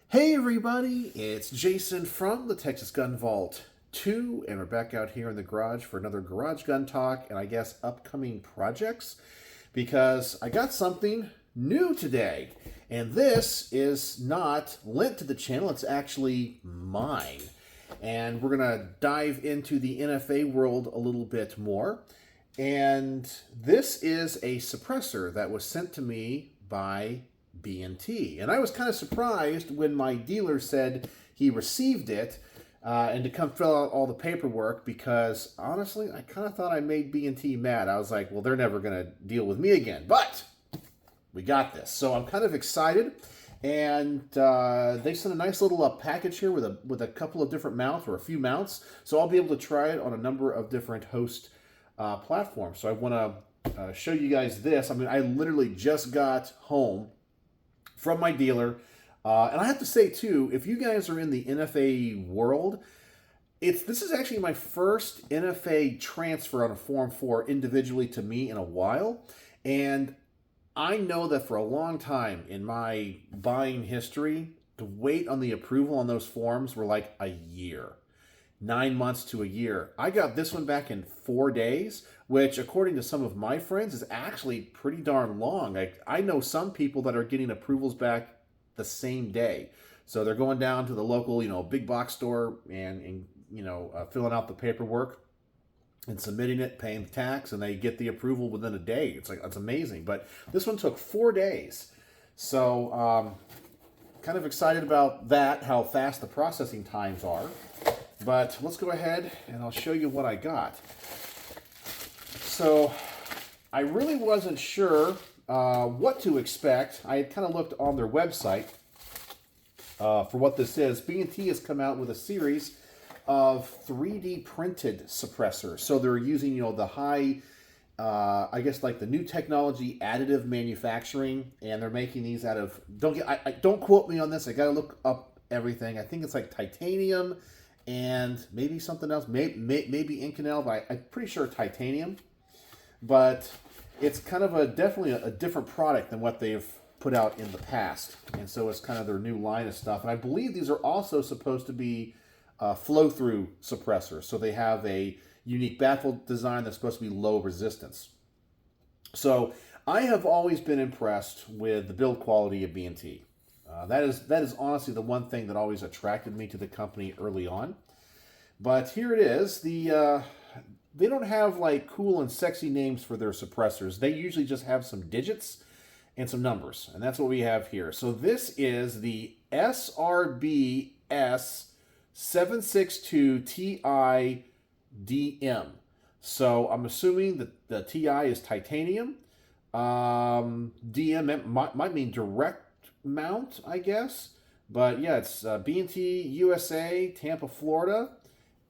Hey everybody, it's Jason from the Texas Gun Vault 2, and we're back out here in the garage for another garage gun talk and I guess upcoming projects because I got something new today. And this is not lent to the channel, it's actually mine. And we're going to dive into the NFA world a little bit more. And this is a suppressor that was sent to me by B&T. And I was kind of surprised when my dealer said he received it and to come fill out all the paperwork because honestly, I kind of thought I made B&T mad. I was like, well, they're never going to deal with me again. But we got this. So I'm kind of excited. And they sent a nice little package here with a couple of different mounts or a few mounts. So I'll be able to try it on a number of different host platforms. So I want to show you guys this. I mean, I literally just got home from my dealer. And I have to say, too, if you guys are in the NFA world, this is actually my first NFA transfer on a Form 4 individually to me in a while. And I know that for a long time in my buying history, the wait on the approval on those forms were like a year. 9 months to a year. I got this one back in 4 days, which according to some of my friends is actually pretty darn long. I know some people that are getting approvals back the same day. So they're going down to the local, big box store and filling out the paperwork and submitting it, paying the tax, and they get the approval within a day. It's amazing. But this one took 4 days. So kind of excited about that, how fast the processing times are. But let's go ahead and I'll show you what I got. So I really wasn't sure what to expect. I had kind of looked on their website for what this is. B&T has come out with a series of 3D printed suppressors. So they're using, the high, I guess like the new technology, additive manufacturing, and they're making these out of, don't quote me on this. I got to look up everything. I think it's like titanium and maybe something else, maybe Inconel, but I'm pretty sure titanium. But it's kind of definitely a different product than what they've put out in the past. And so it's kind of their new line of stuff. And I believe these are also supposed to be flow-through suppressors. So they have a unique baffle design that's supposed to be low resistance. So I have always been impressed with the build quality of B&T. That is honestly the one thing that always attracted me to the company early on. But here it is. They don't have like cool and sexy names for their suppressors. They usually just have some digits and some numbers. And that's what we have here. So this is the SRBS 762 Ti DM. So I'm assuming that the Ti is titanium. DM might mean direct mount, I guess. But yeah, it's B&T USA, Tampa, Florida.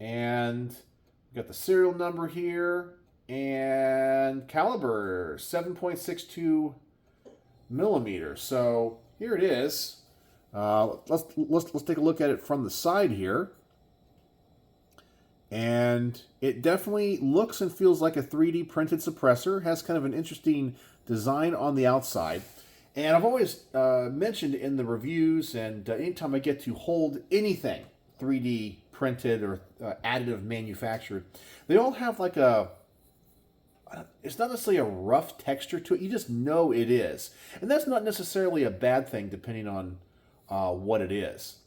And we got the serial number here. And caliber, 7.62 millimeters. So here it is. Let's take a look at it from the side here. And it definitely looks and feels like a 3D printed suppressor. Has kind of an interesting design on the outside. And I've always mentioned in the reviews and anytime I get to hold anything 3D printed or additive manufactured, they all have like it's not necessarily a rough texture to it. You just know it is. And that's not necessarily a bad thing depending on what it is.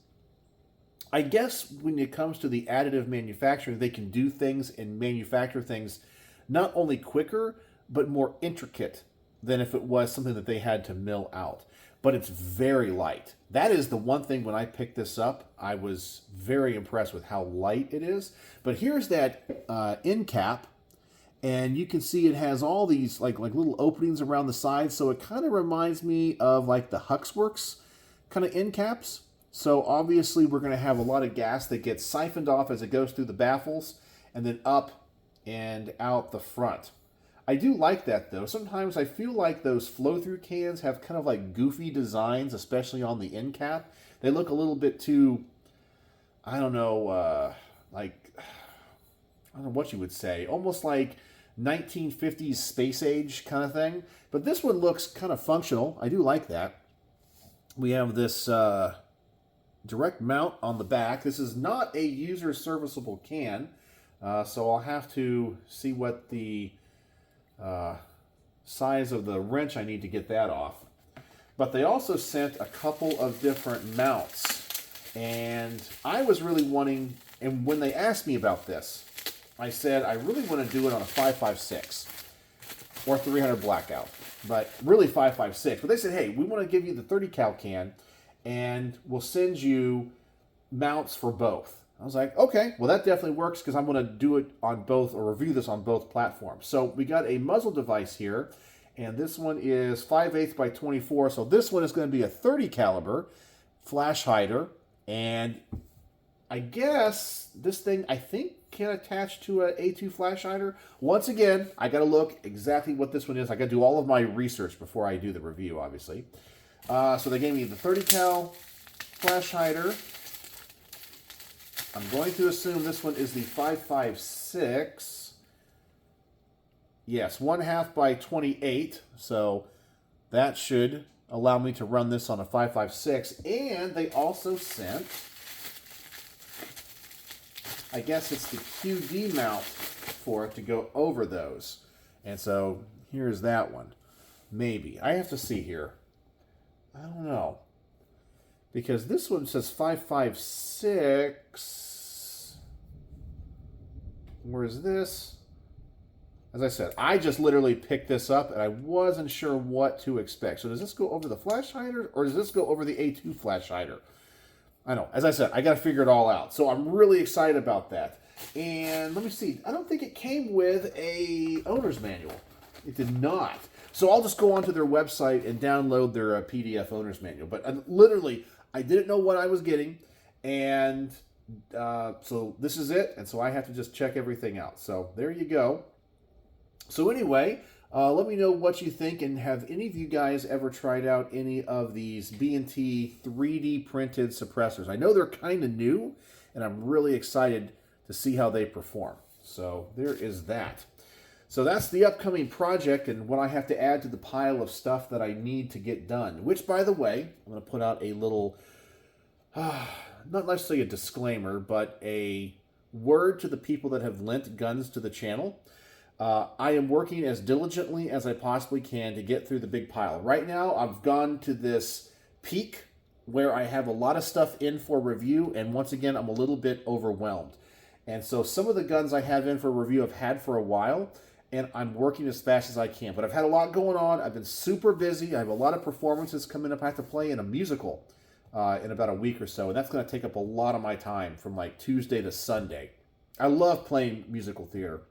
I guess when it comes to the additive manufacturing, they can do things and manufacture things not only quicker, but more intricate than if it was something that they had to mill out. But it's very light. That is the one thing when I picked this up, I was very impressed with how light it is. But here's that end cap, and you can see it has all these like little openings around the sides, so it kind of reminds me of like the Huxworks kind of end caps. So obviously we're going to have a lot of gas that gets siphoned off as it goes through the baffles and then up and out the front. I do like that though. Sometimes I feel like those flow-through cans have kind of like goofy designs, especially on the end cap. They look a little bit too, I don't know, I don't know what you would say, almost like 1950s space age kind of thing. But this one looks kind of functional. I do like that. We have this direct mount on the back. This is not a user serviceable can, so I'll have to see what the size of the wrench I need to get that off. But they also sent a couple of different mounts, and I was really wanting, and when they asked me about this, I said I really want to do it on a 5.56 or 300 blackout, but really 5.56. But they said, hey, we want to give you the 30 cal can, and we'll send you mounts for both. I was like, okay, well that definitely works because I'm going to do it on both, or review this on both platforms. So we got a muzzle device here, and this one is 5/8 by 24. So this one is going to be a 30 caliber flash hider, and I guess this thing, I think, can attach to a A2 flash hider. Once again, I got to look exactly what this one is. I got to do all of my research before I do the review, obviously. So they gave me the 30 cal flash hider. I'm going to assume this one is the 5.56. Yes, 1/2 by 28. So that should allow me to run this on a 5.56. And they also sent, I guess it's the QD mount for it to go over those. And so here's that one. Maybe. I have to see here. I don't know. Because this one says 5.56. Where's this? As I said, I just literally picked this up and I wasn't sure what to expect. So does this go over the flash hider or does this go over the A2 flash hider? I know. As I said, I got to figure it all out. So I'm really excited about that. And let me see. I don't think it came with a owner's manual. It did not. So I'll just go onto their website and download their PDF owner's manual. But literally, I didn't know what I was getting. And so this is it. And so I have to just check everything out. So there you go. So anyway, let me know what you think, and have any of you guys ever tried out any of these B&T 3D printed suppressors? I know they're kind of new, and I'm really excited to see how they perform. So there is that. So that's the upcoming project and what I have to add to the pile of stuff that I need to get done. Which, by the way, I'm going to put out a little, not necessarily a disclaimer, but a word to the people that have lent guns to the channel. I am working as diligently as I possibly can to get through the big pile. Right now, I've gone to this peak where I have a lot of stuff in for review, and once again, I'm a little bit overwhelmed. And so some of the guns I have in for review I've had for a while, and I'm working as fast as I can. But I've had a lot going on. I've been super busy. I have a lot of performances coming up. I have to play in a musical in about a week or so, and that's going to take up a lot of my time from like Tuesday to Sunday. I love playing musical theater.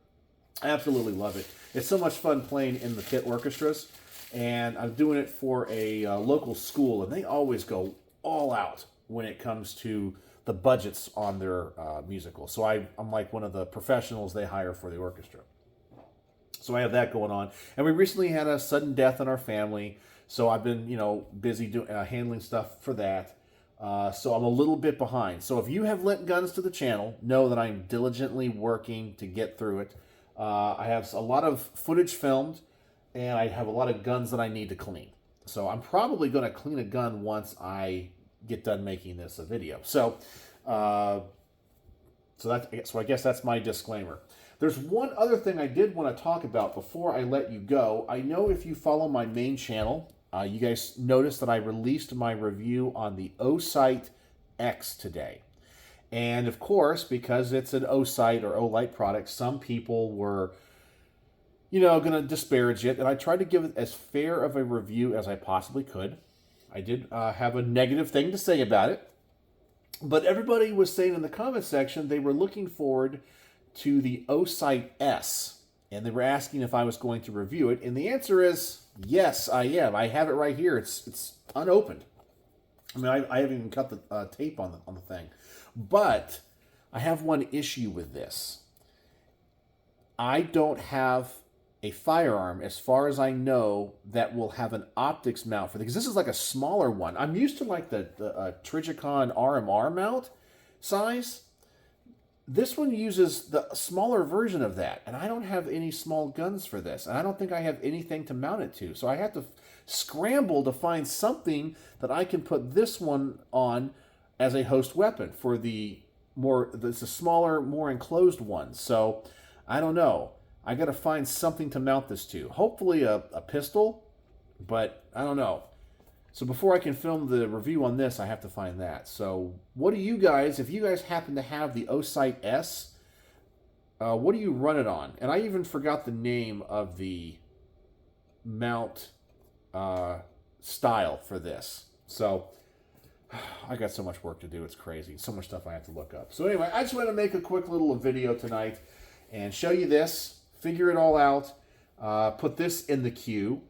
I absolutely love it. It's so much fun playing in the pit orchestras, and I'm doing it for a local school, and they always go all out when it comes to the budgets on their musical. So I'm like one of the professionals they hire for the orchestra. So I have that going on. And we recently had a sudden death in our family, so I've been, busy handling stuff for that. So I'm a little bit behind. So if you have lent guns to the channel, know that I'm diligently working to get through it. I have a lot of footage filmed, and I have a lot of guns that I need to clean. So I'm probably going to clean a gun once I get done making this a video. So I guess that's my disclaimer. There's one other thing I did want to talk about before I let you go. I know if you follow my main channel, you guys noticed that I released my review on the O-Sight X today. And of course, because it's an O-Sight or Olight product, some people were, going to disparage it. And I tried to give it as fair of a review as I possibly could. I did have a negative thing to say about it. But everybody was saying in the comment section they were looking forward to the O-Sight S. And they were asking if I was going to review it. And the answer is, yes, I am. I have it right here. It's unopened. I mean, I haven't even cut the tape on the thing. But I have one issue with this. I don't have a firearm, as far as I know, that will have an optics mount for this. Because this is like a smaller one. I'm used to like the Trigicon RMR mount size. This one uses the smaller version of that. And I don't have any small guns for this. And I don't think I have anything to mount it to. So I have to scramble to find something that I can put this one on as a host weapon for the smaller, more enclosed one. So I don't know. I got to find something to mount this to. Hopefully a pistol, but I don't know. So before I can film the review on this, I have to find that. So what do you guys, if you guys happen to have the Osight S, what do you run it on? And I even forgot the name of the mount style for this. So I got so much work to do. It's crazy. So much stuff I have to look up. So anyway, I just want to make a quick little video tonight and show you this, figure it all out, put this in the queue,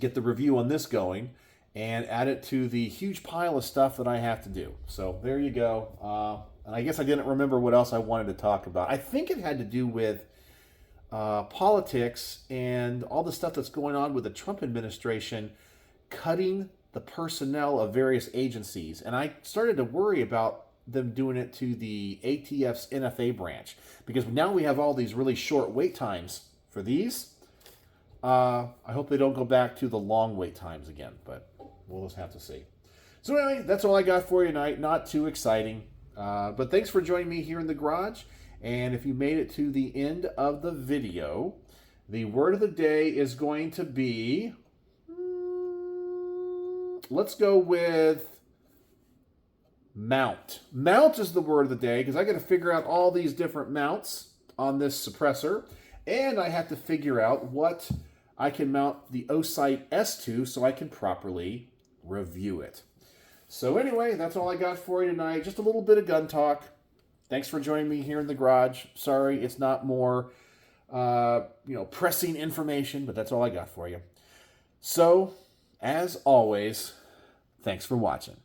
get the review on this going, and add it to the huge pile of stuff that I have to do. So there you go. And I guess I didn't remember what else I wanted to talk about. I think it had to do with politics and all the stuff that's going on with the Trump administration cutting the personnel of various agencies. And I started to worry about them doing it to the ATF's NFA branch, because now we have all these really short wait times for these. I hope they don't go back to the long wait times again, but we'll just have to see. So anyway, that's all I got for you tonight. Not too exciting, but thanks for joining me here in the garage. And if you made it to the end of the video, the word of the day is going to be, let's go with mount. Mount is the word of the day, because I got to figure out all these different mounts on this suppressor, and I have to figure out what I can mount the Osight S to so I can properly review it. So anyway, that's all I got for you tonight. Just a little bit of gun talk. Thanks for joining me here in the garage. Sorry, it's not more, pressing information, but that's all I got for you. So, as always, thanks for watching.